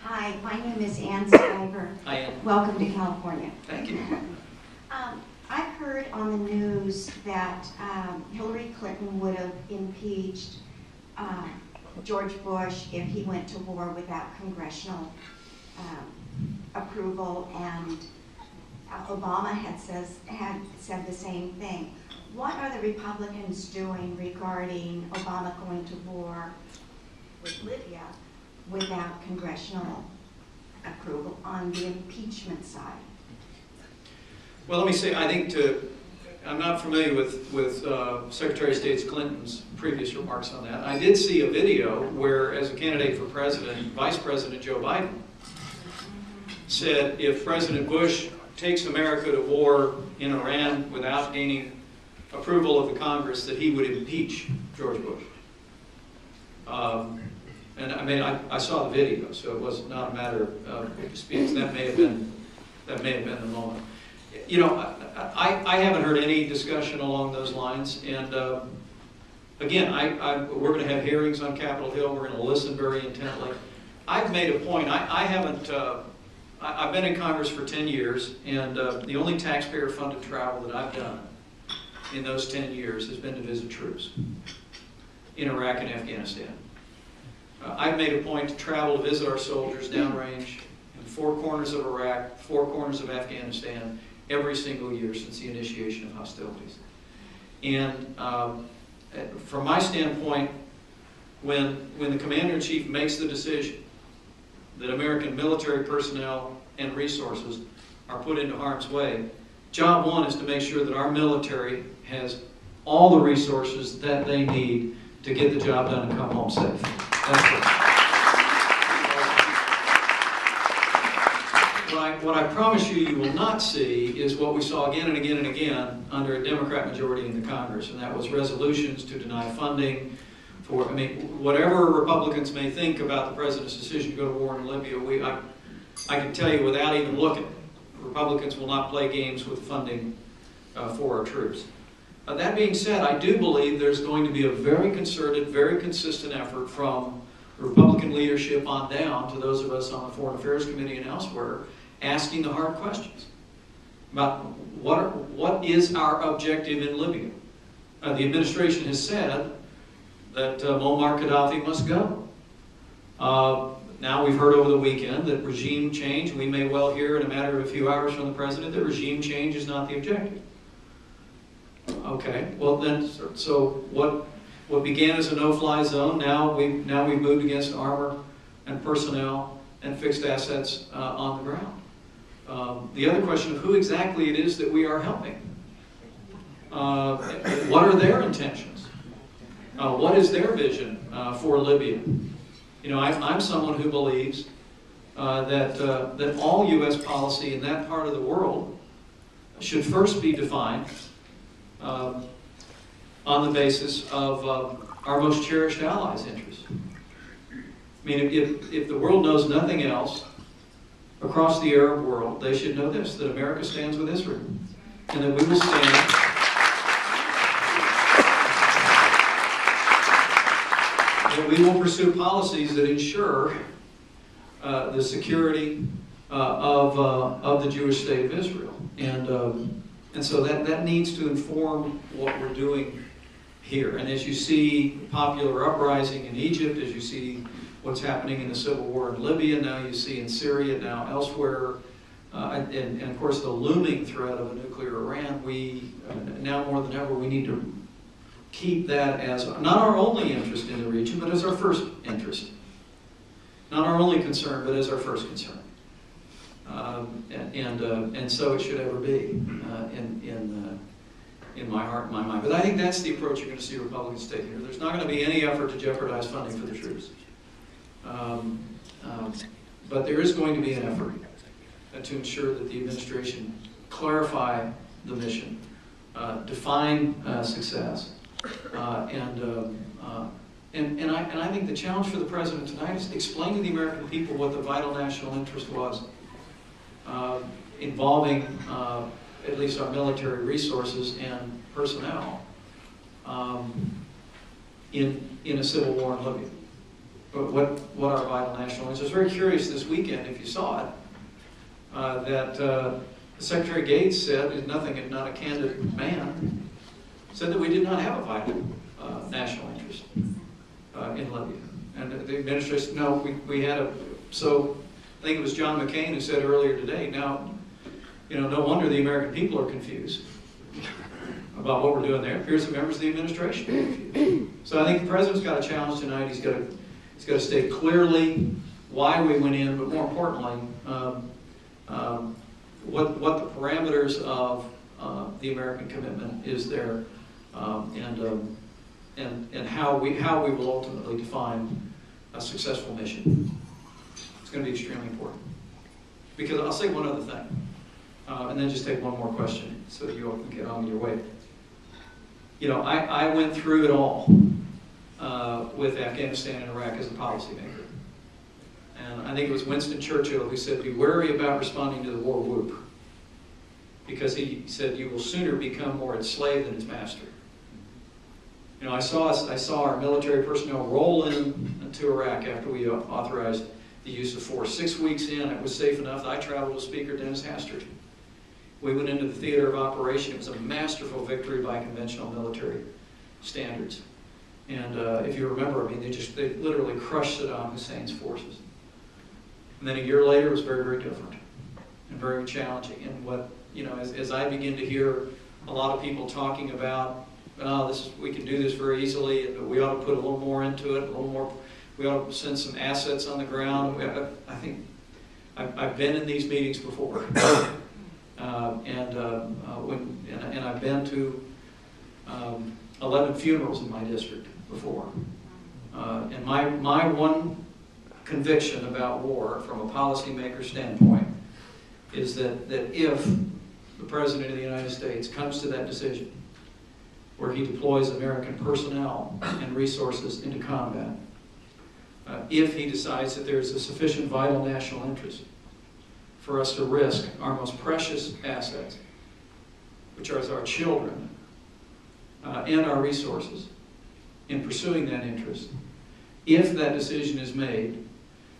Hi, my name is Ann Stiver. Hi, Ann. Welcome to California. Thank you. I've heard on the news that Hillary Clinton would have impeached George Bush if he went to war without congressional approval, and Obama had said the same thing. What are the Republicans doing regarding Obama going to war with Libya without congressional approval on the impeachment side? Well, let me say, I think I'm not familiar with Secretary of State Clinton's previous remarks on that. I did see a video where, as a candidate for president, Vice President Joe Biden said if President Bush takes America to war in Iran without gaining approval of the Congress, that he would impeach George Bush. And I mean, I saw the video, so it was not a matter of disputes. That may have been the moment. You know, I haven't heard any discussion along those lines. And again, we're going to have hearings on Capitol Hill. We're going to listen very intently. I've made a point. I've been in Congress for 10 years, and the only taxpayer-funded travel that I've done in those 10 years has been to visit troops in Iraq and Afghanistan. I've made a point to travel to visit our soldiers downrange in 4 corners of Iraq, 4 corners of Afghanistan, every single year since the initiation of hostilities. And from my standpoint, when the Commander-in-Chief makes the decision that American military personnel and resources are put into harm's way, job one is to make sure that our military has all the resources that they need to get the job done and come home safe. That's it. What I promise you will not see is what we saw again and again and again under a Democrat majority in the Congress, and that was resolutions to deny funding for, I mean, whatever Republicans may think about the President's decision to go to war in Libya, I can tell you without even looking, Republicans will not play games with funding for our troops. That being said, I do believe there's going to be a very concerted, very consistent effort from the Republican leadership on down to those of us on the Foreign Affairs Committee and elsewhere, asking the hard questions about what is our objective in Libya. The administration has said that Muammar Gaddafi must go. Now we've heard over the weekend that regime change, we may well hear in a matter of a few hours from the President that regime change is not the objective. Okay, well then, so what began as a no-fly zone, now we've moved against armor and personnel and fixed assets on the ground. The other question of who exactly it is that we are helping. What are their intentions? What is their vision for Libya? You know, I'm someone who believes that all U.S. policy in that part of the world should first be defined on the basis of our most cherished allies' interests. I mean, if the world knows nothing else, across the Arab world, they should know this, that America stands with Israel, and that we will stand that we will pursue policies that ensure the security of the Jewish state of Israel. And so that needs to inform what we're doing here. And as you see popular uprising in Egypt, as you see what's happening in the civil war in Libya, now you see in Syria, now elsewhere, and of course the looming threat of a nuclear Iran, now more than ever, we need to keep that as not our only interest in the region, but as our first interest. Not our only concern, but as our first concern. And so it should ever be in my heart and my mind. But I think that's the approach you're going to see Republicans take here. There's not going to be any effort to jeopardize funding for the troops. But there is going to be an effort to ensure that the administration clarify the mission, define success, and I think the challenge for the President tonight is to explain to the American people what the vital national interest was, involving at least our military resources and personnel in a civil war in Libya. what our vital national interests. I was very curious this weekend, if you saw it, that Secretary Gates said, is nothing if not a candid man, said that we did not have a vital national interest in Libya. And the administration, no, we had a, so I think it was John McCain who said earlier today, now, no wonder the American people are confused about what we're doing there. It appears that members of the administration are confused. So I think the president's got a challenge tonight. He's got to state clearly why we went in, but more importantly, what the parameters of the American commitment is there, and how we will ultimately define a successful mission. It's going to be extremely important. Because I'll say one other thing, and then just take one more question so that you all can get on your way. I went through it all with Afghanistan and Iraq as a policymaker. And I think it was Winston Churchill who said, be wary about responding to the war whoop. Because he said, you will sooner become more its slave than its master. I saw our military personnel roll into Iraq after we authorized the use of force. 6 weeks in, it was safe enough that I traveled with Speaker Dennis Hastert. We went into the theater of operation. It was a masterful victory by conventional military standards. And if you remember, they literally crushed Saddam Hussein's forces. And then a year later, it was very, very different and very challenging. And what, as I begin to hear a lot of people talking about, we can do this very easily, but we ought to put a little more into it, a little more. We ought to send some assets on the ground. I think I've been in these meetings before, and I've been to 11 funerals in my district before. And my one conviction about war, from a policymaker standpoint, is that if the President of the United States comes to that decision, where he deploys American personnel and resources into combat, if he decides that there is a sufficient vital national interest for us to risk our most precious assets, which are our children, and our resources, in pursuing that interest, if that decision is made,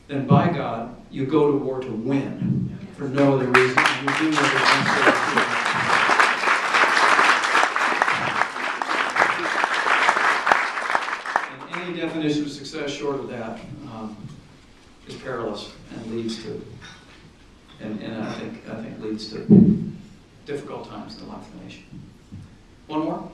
then by God, you go to war to win, for no other reason. And you do what any definition of success short of that is perilous and leads to, and I think leads to difficult times in the life of the nation. One more.